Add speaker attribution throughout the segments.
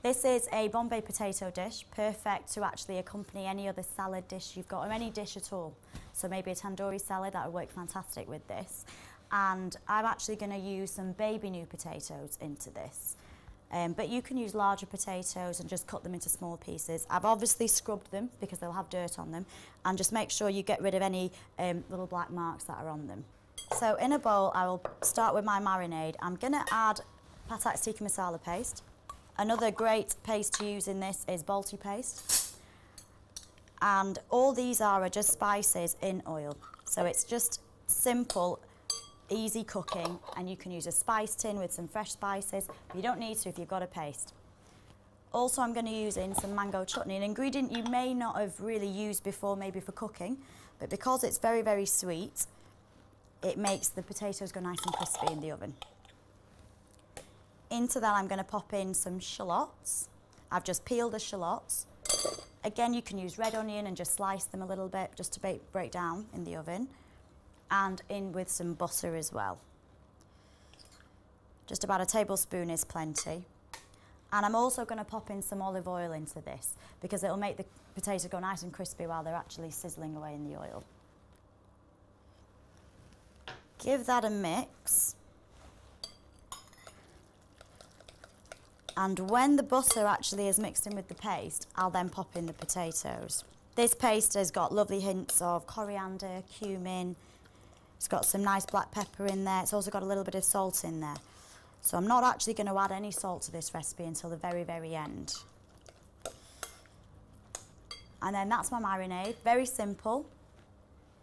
Speaker 1: This is a Bombay potato dish, perfect to actually accompany any other salad dish you've got, or any dish at all. So maybe a tandoori salad, that would work fantastic with this. And I'm actually going to use some baby new potatoes into this. But you can use larger potatoes and just cut them into small pieces. I've obviously scrubbed them because they'll have dirt on them, and just make sure you get rid of any little black marks that are on them. So in a bowl, I will start with my marinade. I'm going to add patak tikka masala paste. Another great paste to use in this is balti paste. And all these are just spices in oil. So it's just simple, easy cooking, and you can use a spice tin with some fresh spices, but you don't need to if you've got a paste. Also, I'm going to use in some mango chutney, an ingredient you may not have really used before, maybe for cooking, but because it's very, very sweet, it makes the potatoes go nice and crispy in the oven. Into that, I'm going to pop in some shallots. I've just peeled the shallots. Again, you can use red onion and just slice them a little bit just to break down in the oven. And in with some butter as well. Just about a tablespoon is plenty. And I'm also going to pop in some olive oil into this because it'll make the potatoes go nice and crispy while they're actually sizzling away in the oil. Give that a mix. And when the butter actually is mixed in with the paste, I'll then pop in the potatoes. This paste has got lovely hints of coriander, cumin. It's got some nice black pepper in there. It's also got a little bit of salt in there. So I'm not actually going to add any salt to this recipe until the very, very end. And then that's my marinade. Very simple.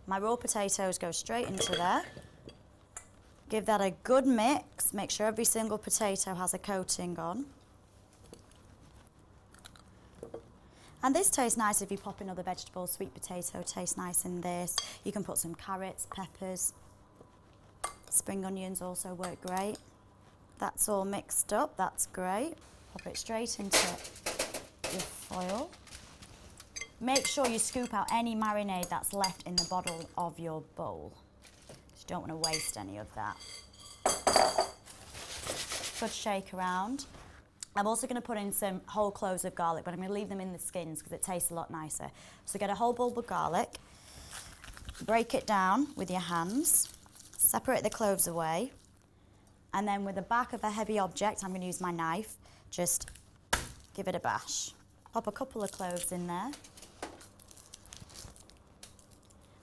Speaker 1: My raw potatoes go straight into there. Give that a good mix. Make sure every single potato has a coating on. And this tastes nice if you pop in other vegetables. Sweet potato tastes nice in this. You can put some carrots, peppers. Spring onions also work great. That's all mixed up, that's great. Pop it straight into your foil. Make sure you scoop out any marinade that's left in the bottom of your bowl. You don't want to waste any of that. Good shake around. I'm also going to put in some whole cloves of garlic, but I'm going to leave them in the skins because it tastes a lot nicer. So get a whole bulb of garlic, break it down with your hands, separate the cloves away, and then with the back of a heavy object, I'm going to use my knife, just give it a bash. Pop a couple of cloves in there.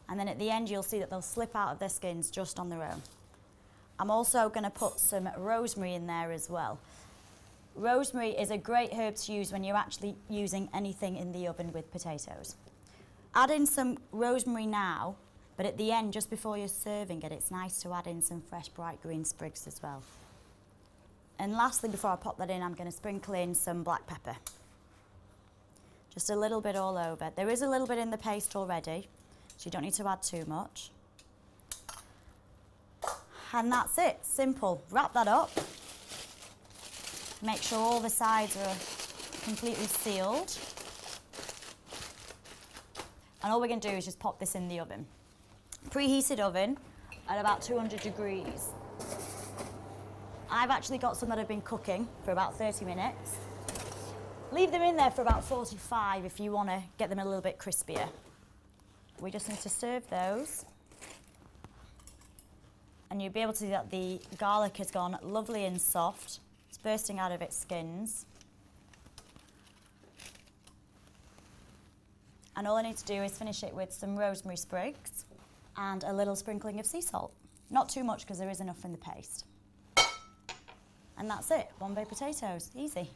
Speaker 1: And then at the end, you'll see that they'll slip out of their skins just on their own. I'm also going to put some rosemary in there as well. Rosemary is a great herb to use when you're actually using anything in the oven with potatoes. Add in some rosemary now, but at the end, just before you're serving it, it's nice to add in some fresh bright green sprigs as well. And lastly, before I pop that in, I'm going to sprinkle in some black pepper. Just a little bit all over. There is a little bit in the paste already, so you don't need to add too much. And that's it, simple. Wrap that up. Make sure all the sides are completely sealed. And all we're going to do is just pop this in the oven. Preheated oven at about 200 degrees. I've actually got some that have been cooking for about 30 minutes. Leave them in there for about 45 if you want to get them a little bit crispier. We just need to serve those. And you'll be able to see that the garlic has gone lovely and soft. It's bursting out of its skins. And all I need to do is finish it with some rosemary sprigs and a little sprinkling of sea salt. Not too much because there is enough in the paste. And that's it, Bombay potatoes, easy.